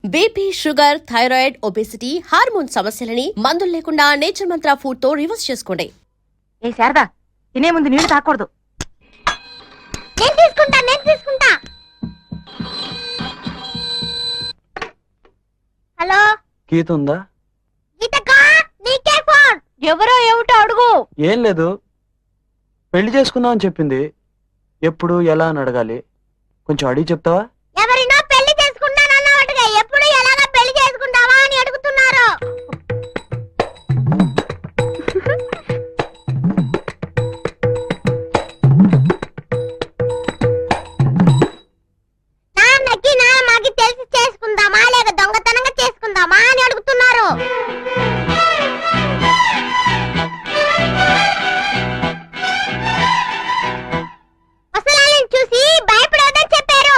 BP, sugar, thyroid, obesity, hormone సమస్యలని మందులు లేకుండా నేచర్ మంత్ర ఫుడ్ తో రివర్స్ చేసుకోండి. ఏ శారదా, తినే ముందు నీళ్లు తాకూడదు. నేను తీసుకుంటా. హలో, గీత ఉందా? గీతకా, నీకే ఫోన్. ఎవరో ఏమిటో అడుగు. ఏం లేదు, పెళ్లి చేసుకుందాం అని చెప్పింది. ఎప్పుడు ఎలా అని అడగాలి, కొంచెం అడిగి చెప్తావా? ఎవరినో పెళ్లి చేసుకుంటానన్నట్టుగా ఎప్పుడు ఎలాగా పెళ్లి చేసుకుంటావా అని అడుగుతున్నారు. నాన్నకి నాన్నకి తెలిసి చేసుకుందామా లేక దొంగతనంగా చేసుకుందామా అని అడుగుతున్నారు. అసలు చూసి భయపడవద్దని చెప్పారు.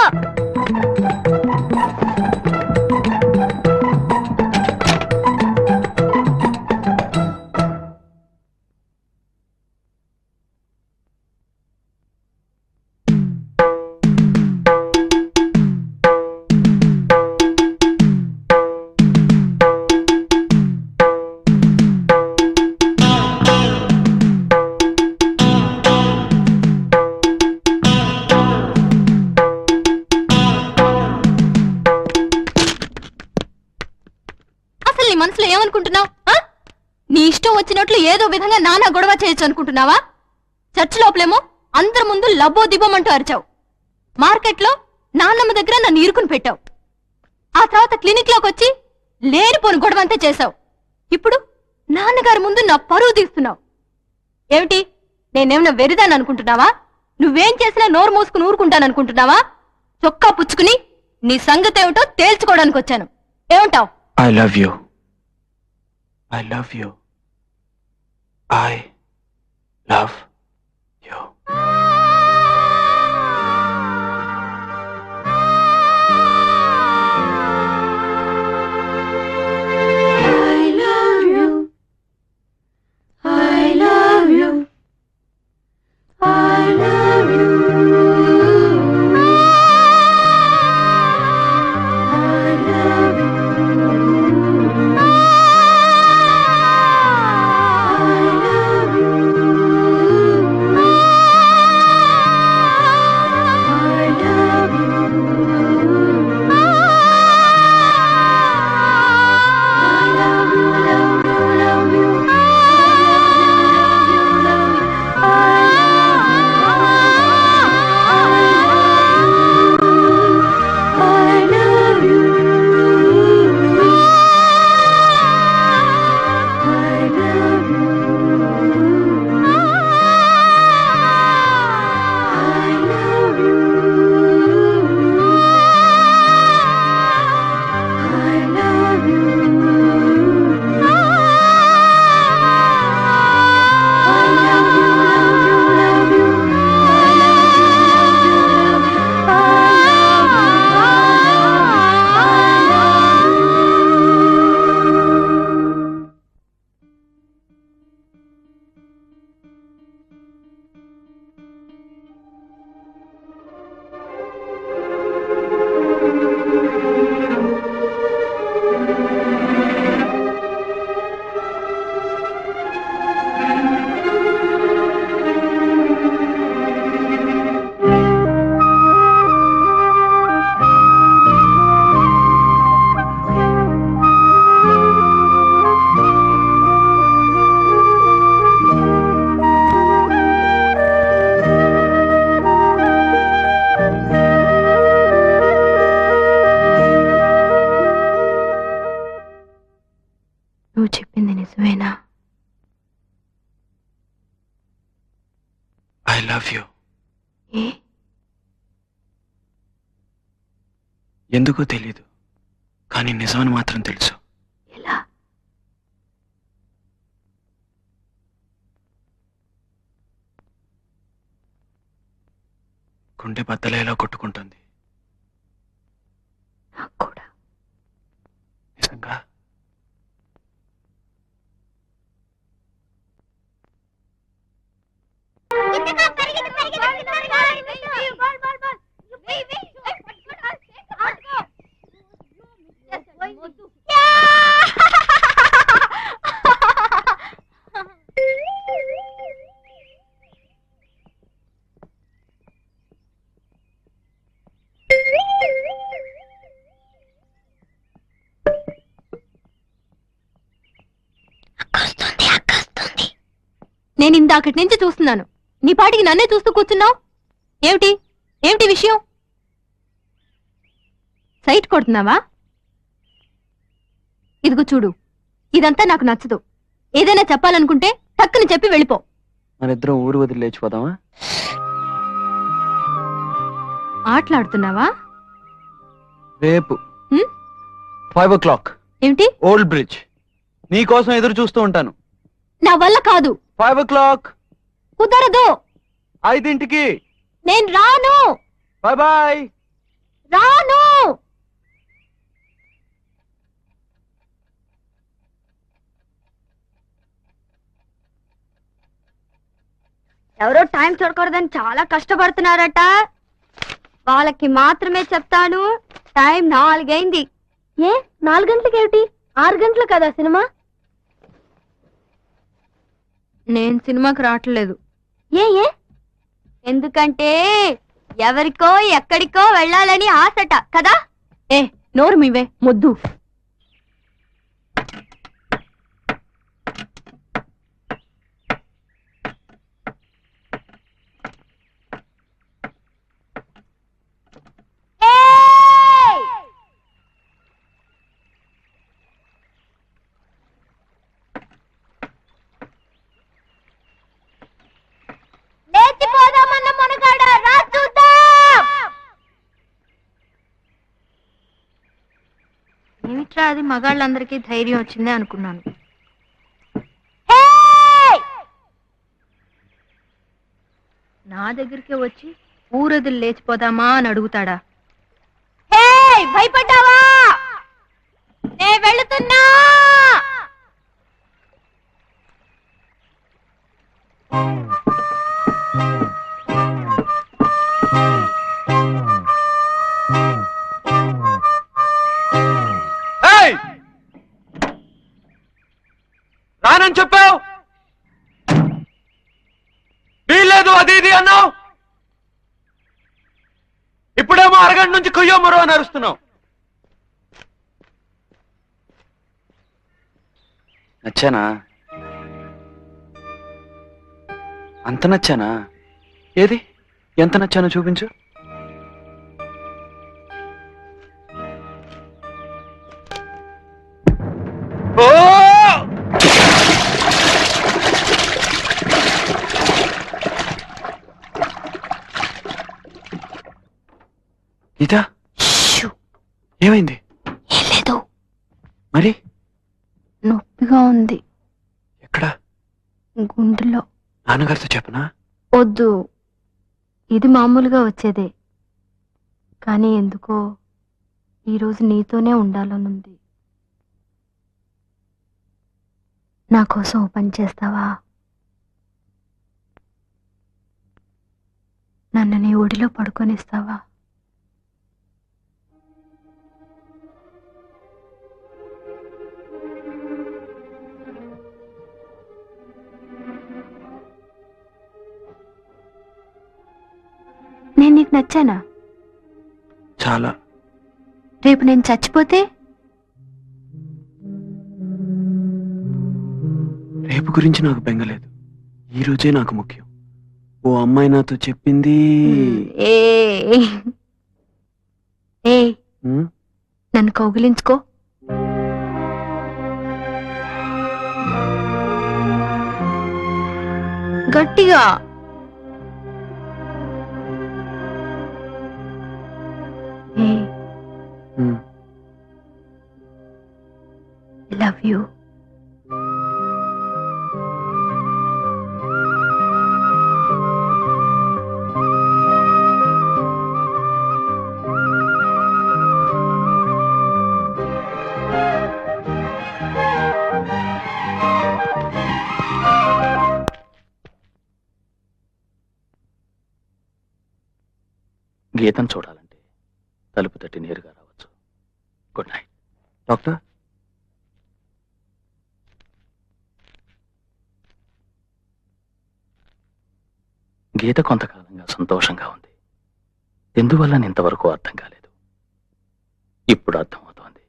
నీ మనసులో ఏమనుకుంటున్నావు? నీ ఇష్టం వచ్చినట్లు ఏదో విధంగా నానా గొడవ చేయొచ్చు అనుకుంటున్నావా? చర్చ్ లోపలేమో అందరి ముందు లబ్బో దిబ్బమంటూ అరిచావు. మార్కెట్లో నాన్నమ్మ దగ్గర నన్ను ఇరుకుని పెట్టావు. ఆ తర్వాత క్లినిక్ లోకి వచ్చి లేనిపోని గొడవ అంతా చేశావు. ఇప్పుడు నాన్నగారి ముందు నా పరువు తీస్తున్నావు. ఏమిటి, నేనేమన్నా వెరిదాన్ని అనుకుంటున్నావా? నువ్వేం చేసినా నోరు మూసుకుని ఊరుకుంటాననుకుంటున్నావా? చొక్కా పుచ్చుకుని నీ సంగతి ఏమిటో తేల్చుకోవడానికి వచ్చాను. ఏమంటావు? I love you. I love you. I love you. నువ్వు చెప్పింది నిజమేనా? I love you. ఎందుకో తెలీదు, కానీ నిజమని మాత్రం తెలుసు. ఎలా? గుండె బద్దలేలా కొట్టుకుంటుంది. నాకు కూడా. నిజంగా? నేను ఇందాకటి నుంచి చూస్తున్నాను, నీ పాటికి నన్నే చూస్తూ కూర్చున్నావు. ఏమిటి ఏమిటి విషయం? సైట్ కొడుతున్నావా? ఇదిగో చూడు, ఇదంతా నాకు నచ్చదు. ఏదైనా చెప్పాలనుకుంటే టక్కుని చెప్పి వెళ్ళిపో. మనిద్దరం ఊరు వదిలి లేచిపోదామా? ఆటలాడుతున్నావా? రేపు హ్మ్? 5 o'clock ఏమిటి? Old bridge. నీ కోసం ఎదురు చూస్తూ ఉంటాను. నా వల్ల కాదు. 5 o'clock కుదరదు. 5ంటికి. నేను రాను. Bye bye. రాను. ఎవరో టైం చూడకూడదని చాలా కష్టపడుతున్నారట. వాళ్ళకి మాత్రమే చెప్తాను, టైం 4 అయింది. ఏ 4 గంటలకి ఏమిటి? 6 గంటలు కదా సినిమా. నేను సినిమాకి రావట్లేదు. ఏ ఏ ఎందుకంటే ఎవరికో ఎక్కడికో వెళ్ళాలని ఆశట కదా. ఏ నోరు మీవే మొద్దు. లేచిపోదామన్న మునగాడ రా చూద్దాం. ఏమిట్రా అది, మగాళ్ళందరికీ ధైర్యం వచ్చిందే అనుకున్నాను. నా దగ్గరికి వచ్చి ఊరొదిలి లేచిపోదామా అని అడుగుతాడా? భయపడ్డావా? నే వెళుతున్నా. రానని చెప్పావు, వీల్లేదు అది ఇది అన్నావు. ఇప్పుడేమో అరగంట నుంచి కొయ్యో మరో అని అరుస్తున్నావు. నచ్చానా? అంత నచ్చానా? ఏది ఎంత నచ్చానో చూపించు. ఓ గీత, ఏమైంది? ఏం లేదు, మరి నొప్పిగా ఉంది. ఎక్కడ? గుండెలో. నాన్నగారితో చెప్పనా? వద్దు, ఇది మామూలుగా వచ్చేదే. కానీ ఎందుకో ఈరోజు నీతోనే ఉండాలనుంది. నా కోసం ఓ పని చేస్తావా? నన్ను నీ ఒడిలో పడుకొనిస్తావా? నేను నీకు నచ్చానా? చాలా. రేపు నేను చచ్చిపోతే? రేపు గురించి నాకు బెంగలేదు, ఈ రోజే నాకు ముఖ్యం. ఓ అమ్మాయి నాతో చెప్పింది. ఏ ఏ ఉమ్, నన్ను కౌగిలించుకో. గట్టిగా. ఉమ్. Love you. గీతం చూడాలంటే తలుపు తట్టి నేరుగా రావచ్చు. Good night. డాక్టర్ గీత కొంతకాలంగా సంతోషంగా ఉంది. ఎందువల్ల ఇంతవరకు అర్థం కాలేదు. ఇప్పుడు అర్థమవుతోంది.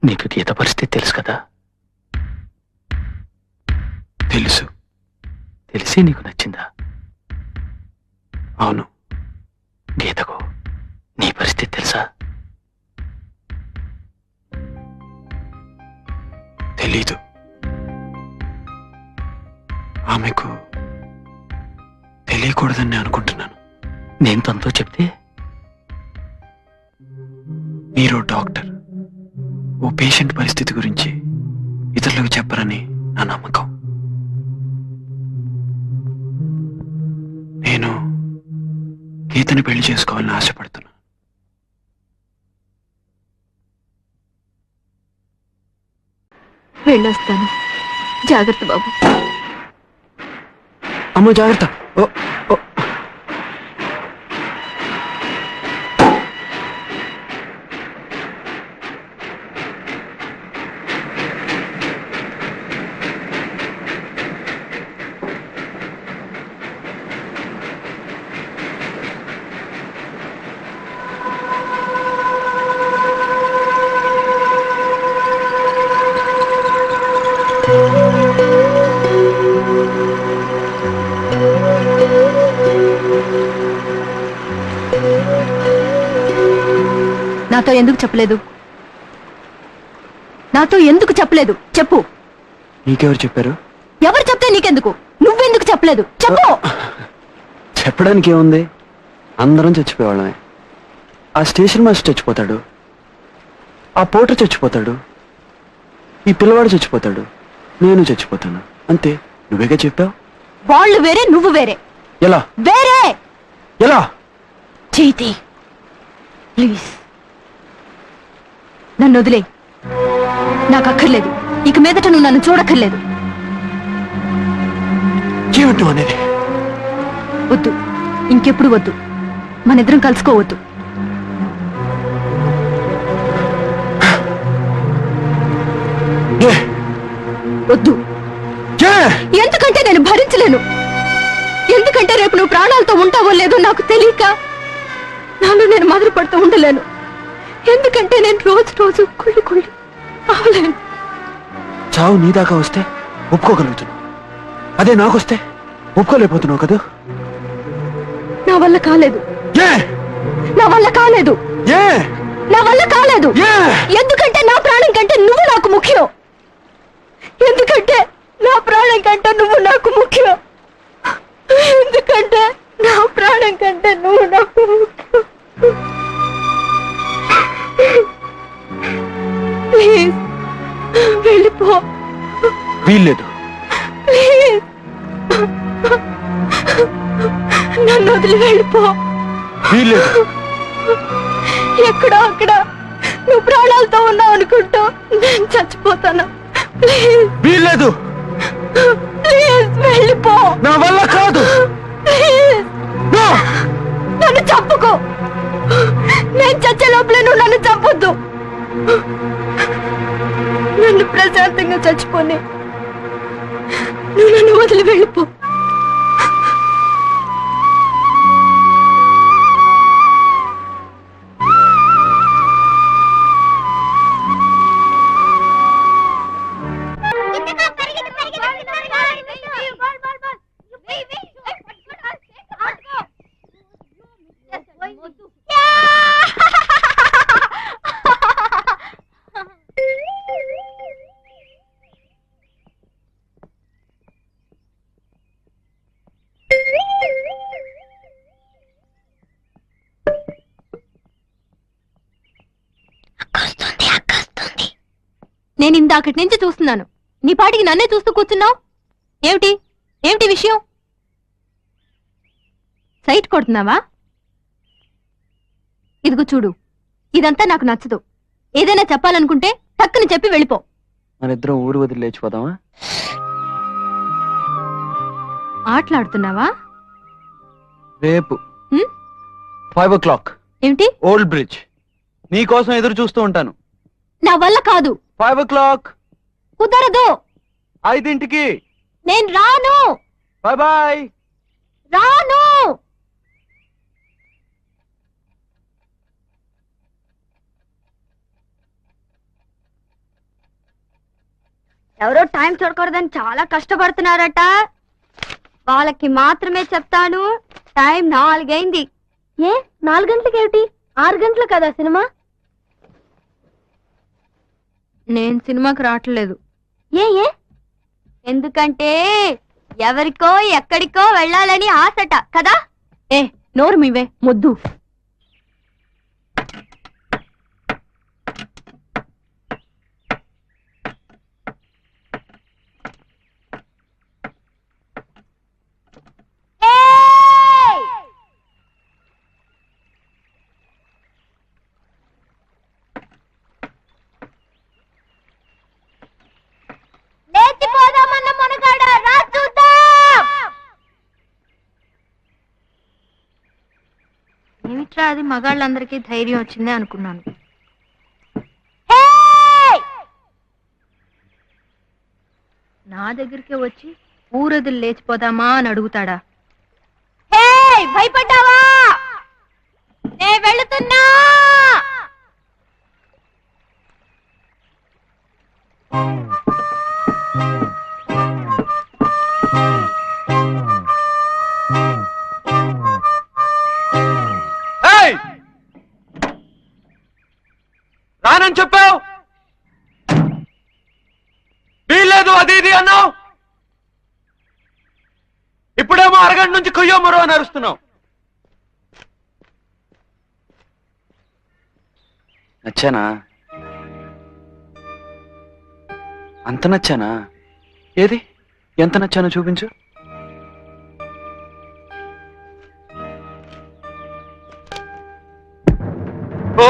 నీకు గీత పరిస్థితి తెలుసు కదా? తెలుసు. తెలిసి నీకు నచ్చిందా? అవును. గీతకు నీ పరిస్థితి తెలుసా? తెలీదు. ఆమెకు తెలియకూడదని నేను అనుకుంటున్నాను. నేను తనతో చెప్తే మీరు డాక్టర్, ఓ పేషెంట్ పరిస్థితి గురించి ఇతరులకు చెప్పరని నా నమ్మకం. నేను గీతని పెళ్లి చేసుకోవాలని ఆశపడుతున్నా. వెళ్ళొస్తాను. జాగ్రత్త బాబు. అమ్మో జాగ్రత్త. ఓ ఓ నాతో ఎందుకు చెప్పలేదు? నాతో ఎందుకు చెప్పలేదు? చెప్పు. నీకెవరు చెప్పారు? ఎవరు చెప్తే నీకెందుకు? నువ్వెందుకు చెప్పలేదు? చెప్పు. చెప్పడానికి ఏముంది? అందరం చచ్చిపోయేవాళ్ళమే. ఆ స్టేషన్ మాస్టర్ చచ్చిపోతాడు, ఆ పోటర్ చచ్చిపోతాడు, ఈ పిల్లవాడు చచ్చిపోతాడు, నేను చచ్చిపోతాను. అంతే. నువ్వేగా చెప్పావు. వాళ్ళు వేరే, నువ్వు వేరే. ఎలా? వేరే. ఎలా? చైతి, ప్లీజ్ నన్ను వదిలే. నాకు అక్కర్లేదు. ఇక మీదట నువ్వు నన్ను చూడక్కర్లేదు. ఏమిటో అనేది? వద్దు, ఇంకెప్పుడు వద్దు. మనిద్దరం కలుసుకోవద్దు. ఏ? వద్దు. ఏ? ఎందుకంటే నేను భరించలేను. ఎందుకంటే రేపు నువ్వు ప్రాణాలతో ఉంటావో లేదో నాకు తెలియక నాలో నేను మొదలు పడుతూ ఉండలేను. ఎందుకంటే నేను రోజు రోజు కుళ్ళి కుళ్ళి అవలేను. చావు నీ దాకా వస్తే ఒప్పుకోగలుగుతున్నావు, అదే నాకొస్తే ఒప్పుకోలేకపోతున్నావు కదా? నా వల్ల కాలేదు. ఏ? నా వల్ల కాలేదు. ఏ? నా వల్ల కాలేదు. ఏ? ఎందుకంటే నా ప్రాణం కంటే నువ్వు నాకు ముఖ్యం. ఎందుకంటే నా ప్రాణం కంటే నువ్వు నాకు ముఖ్యం. ఎందుకంటే నా ప్రాణం కంటే నువ్వు నాకు ముఖ్యం. ప్లీజ్ వెళ్ళిపో. వీల్లేదు. ప్లీజ్ నన్ను వదిలి వెళ్ళిపో. వీల్లేదు. ఎక్కడో అక్కడ నువ్వు ప్రాణాలతో ఉన్నావు అనుకుంటూ నేను చచ్చిపోతాను. ప్లీజ్ వీల్లేదు. ప్లీజ్ వెళ్ళిపో. నా వల్ల కాదు. Please no! నన్ను చంపుకో. నేను చచ్చే లోపలే నువ్వు నన్ను చంపొద్దు. నన్ను ప్రశాంతంగా చచ్చిపోని. నువ్వు నన్ను వదిలి వెళ్ళిపో. నేను ఇందాకటి నుంచి చూస్తున్నాను. నీ పాటికి నన్నే చూస్తూ కూర్చున్నావు. ఏమిటి ఏమిటి విషయం? సైట్ కొడుతున్నావా? ఇదిగో చూడు, ఇదంతా నాకు నచ్చదు. ఏదైనా చెప్పాలనుకుంటే టక్కుని చెప్పి వెళ్ళిపో. మనిద్దరం ఊరు వదిలి లేచిపోదామా? ఆటలాడుతున్నావా? రేపు హ్మ్? 5 o'clock ఏమిటి? Old bridge. నీ కోసం ఎదురు చూస్తూ ఉంటాను. నా వల్ల కాదు. 5 o'clock. కుదరదు. 5ంటికి. నేను రాను. Bye bye. రాను. ఎవరో టైం చూడకూడదని చాలా కష్టపడుతున్నారట. వాళ్ళకి మాత్రమే చెప్తాను, టైం 4 అయింది. ఏ 4 గంటలకి ఏమిటి? 6 గంటలు కదా సినిమా. నేను సినిమాకి రావట్లేదు. ఏ ఏ ఎందుకంటే ఎవరికో ఎక్కడికో వెళ్ళాలని ఆశట కదా. ఏ నోరు మీవే మొద్దు. లేచిపోదామన్న మునగాడ రా చూద్దాం. ఏమిట్రా అది మగాళ్ళందరికీ ధైర్యం వచ్చిందే అనుకున్నాను. నా దగ్గరికి వచ్చి ఊరదులు లేచిపోదామా అని అడుగుతాడా? భయపడ్డావా? నే వెళుతున్నా. రానని చెప్పావు, వీల్లేదు అది ఇది అన్నావు. ఇప్పుడేమో అరగంట నుంచి కొయ్యో మరో అని అరుస్తున్నావు. నచ్చానా? అంత నచ్చానా? ఏది ఎంత నచ్చానో చూపించు. ఓ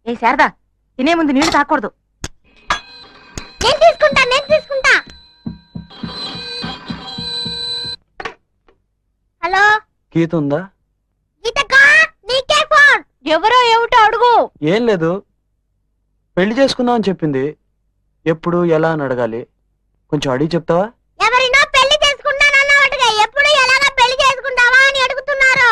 ఏ శారదా, తినే ముందు నీళ్లు తాకూడదు. నేను తీసుకుంటా. హలో, గీత ఉందా? గీతకా, నీకే ఫోన్. ఎవరో ఏమిటో అడుగు. ఏం లేదు, పెళ్లి చేసుకుందాం అని చెప్పింది. ఎప్పుడు ఎలా అని అడగాలి, కొంచెం అడిగి చెప్తావా? ఎవరినో పెళ్లి చేసుకుంటానన్నట్టుగా ఎప్పుడు ఎలాగా పెళ్లి చేసుకుంటావా అని అడుగుతున్నారు.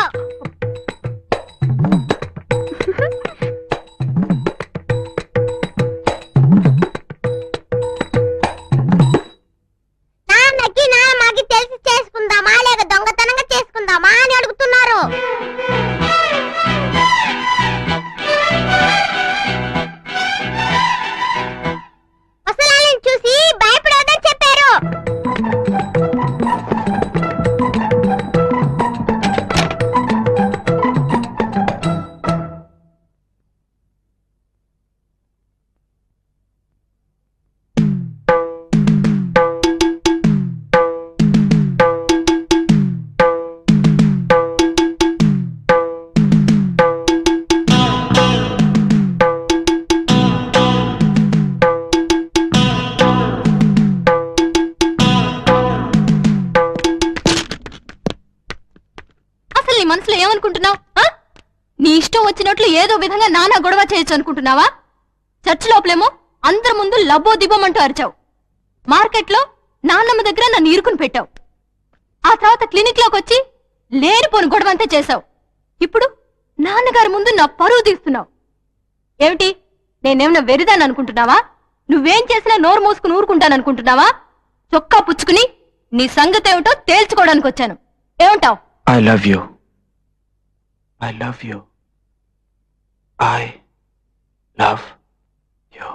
నాన్నకి నాన్నకి తెలిసి చేసుకుందామా లేక దొంగతనంగా చేసుకుందామా అని అడుగుతున్నారు. ముసలాళ్ళని చూసి భయపడొద్దని చెప్పారు. అసలు నీ మనసులో ఏమనుకుంటున్నావు? నీ ఇష్టం వచ్చినట్లు ఏదో విధంగా నానా గొడవ చేయొచ్చు అనుకుంటున్నావా? చర్చ్ లోపలేమో అందరి ముందు లబ్బో దిబ్బమంటూ అరిచావు. మార్కెట్లో నాన్నమ్మ దగ్గర నన్ను ఇరుకుని పెట్టావు. ఆ తర్వాత క్లినిక్ లోకి వచ్చి లేనిపోని గొడవ అంతా చేశావు. ఇప్పుడు నాన్నగారి ముందు నా పరువు తీస్తున్నావు. ఏమిటి, నేనేమన్నా వెరిదాన్ని అనుకుంటున్నావా? నువ్వేం చేసినా నోరు మూసుకుని ఊరుకుంటాననుకుంటున్నావా? చొక్కా పుచ్చుకుని నీ సంగతి ఏమిటో తేల్చుకోవడానికి వచ్చాను. ఏమంటావు? I love you. I love you. I love you.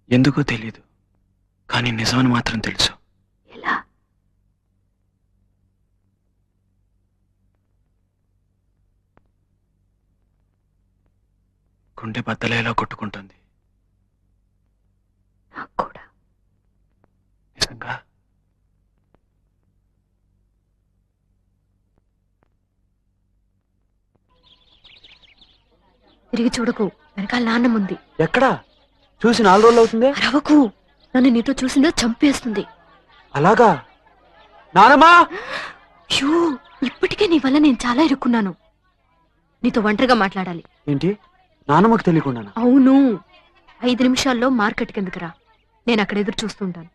ఎందుకో తెలీదు, కానీ నిజమని మాత్రం తెలుసు. ఎలా? గుండె బద్దలేలా కొట్టుకుంటుంది. నాకు కూడా. నిజంగా? తిరిగి చూడకు, వెనకాల నాన్నముంది. ఎక్కడా? చూసి 4 రోజులు అవుతుంది. రవకు, నన్ను నీతో చూసిందో చంపేస్తుంది. అలాగా? నానమ్మా! షూ, ఇప్పటికే నీ వల్ల నేను చాలా ఇరుక్కున్నాను. నీతో ఒంటరిగా మాట్లాడాలి. ఏంటి? నానమ్మకు తెలియకుండా? అవును, 5 నిమిషాల్లో మార్కెట్ కిందకి రా, నేను అక్కడ ఎదురు చూస్తుంటాను.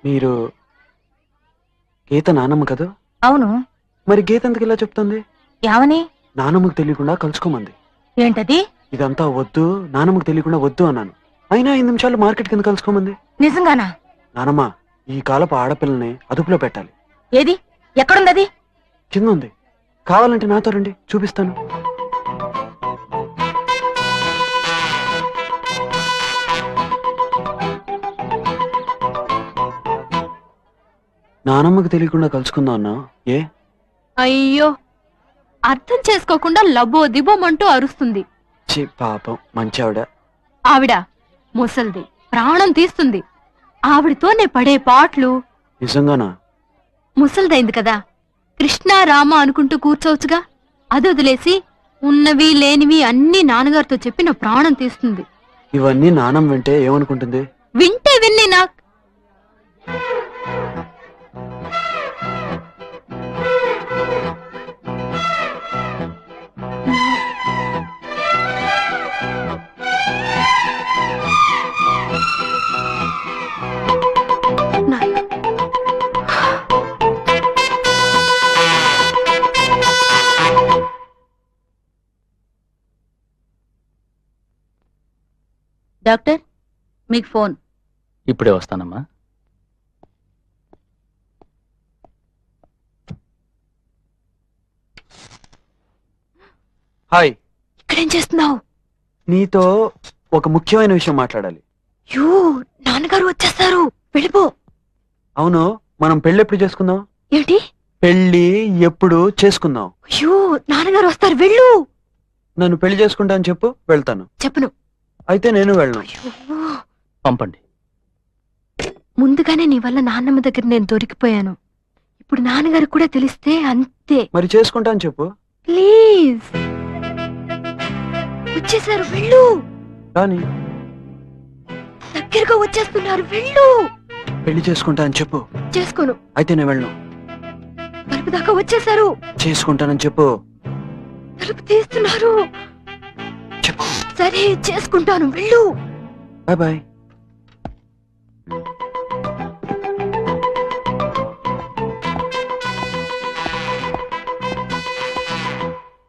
మీరు గీత నానమ్మ కదా? అవును. మరి గీత ఎందుకు ఇలా చెప్తుంది? ఏమని? నానమ్మకు తెలియకుండా కలుసుకోమంది. ఏంటది? ఇదంతా వద్దు, నానమ్మకు తెలియకుండా వద్దు అన్నాను. అయినా 5 నిమిషాలు మార్కెట్ కింద కలుసుకోమంది. నిజంగానా? నానమ్మ, ఈ కాలపు ఆడపిల్లని అదుపులో పెట్టాలి. ఏది? ఎక్కడుందది? కింద ఉంది. కావాలంటే నాతో రండి, చూపిస్తాను. నానమ్మకు తెలియకుండా కలుసుకుందాం అన్నా. ఏ? అయ్యో, అర్థం చేసుకోకుండా లబో దిబోమంటూ అరుస్తుంది. చి పాపం, మంచి ఆవిడ. ఆవిడ ముసల్ది, ప్రాణం తీస్తుంది. ఆవిడతో నే పడే పాటలు. నిజంగానా? ముసల్దైంది కదా, కృష్ణ రామ అనుకుంటూ కూర్చోవచ్చుగా. అది వదిలేసి ఉన్నవి లేనివి అన్ని నాన్నగారితో చెప్పి నా ప్రాణం తీస్తుంది. ఇవన్నీ నానమ్మ వింటే ఏమనుకుంటుంది? వింటే విన్ని నాకు డాక్టర్, మీకు ఫోన్. ఇప్పుడే వస్తానమ్మా. హాయ్. ఇక్కడేం చేస్తున్నావు? నీతో ఒక ముఖ్యమైన విషయం మాట్లాడాలి. యూ, నాన్నగారు వచ్చేస్తారు, వెళ్ళిపో. అవును, మనం పెళ్లి ఎప్పుడు చేసుకుందాం? ఏంటి? పెళ్లి ఎప్పుడు చేసుకుందాం? యూ, నాన్నగారు వస్తారు, వెళ్ళు. నన్ను పెళ్లి చేసుకుంటా అని చెప్పు, వెళ్తాను. చెప్పను. అయితే నేను వెళ్ళను. అయ్యో, పంపండి. ముందుగానే నీ వల్ల నాన్నమ్మ దగ్గర నేను దొరికిపోయాను. ఇప్పుడు నాన్నగారు కూడా తెలిస్తే అంతే. మరి చేసుకుంటా అని చెప్పు. ప్లీజ్. వచ్చేసారు, వెళ్ళు. కానీ దగ్గరగా వచ్చేస్తున్నారు, వెళ్ళు. పెళ్లి చేసుకుంటా అని చెప్పు. చేసుకోను. అయితే నేను వెళ్ళను. తలుపు దాకా వచ్చేసారు, చేసుకుంటానని చెప్పు. తలుపు తీస్తున్నారు. చెప్పు. సరే, చేసుకుంటాను, వెళ్ళు. Bye bye.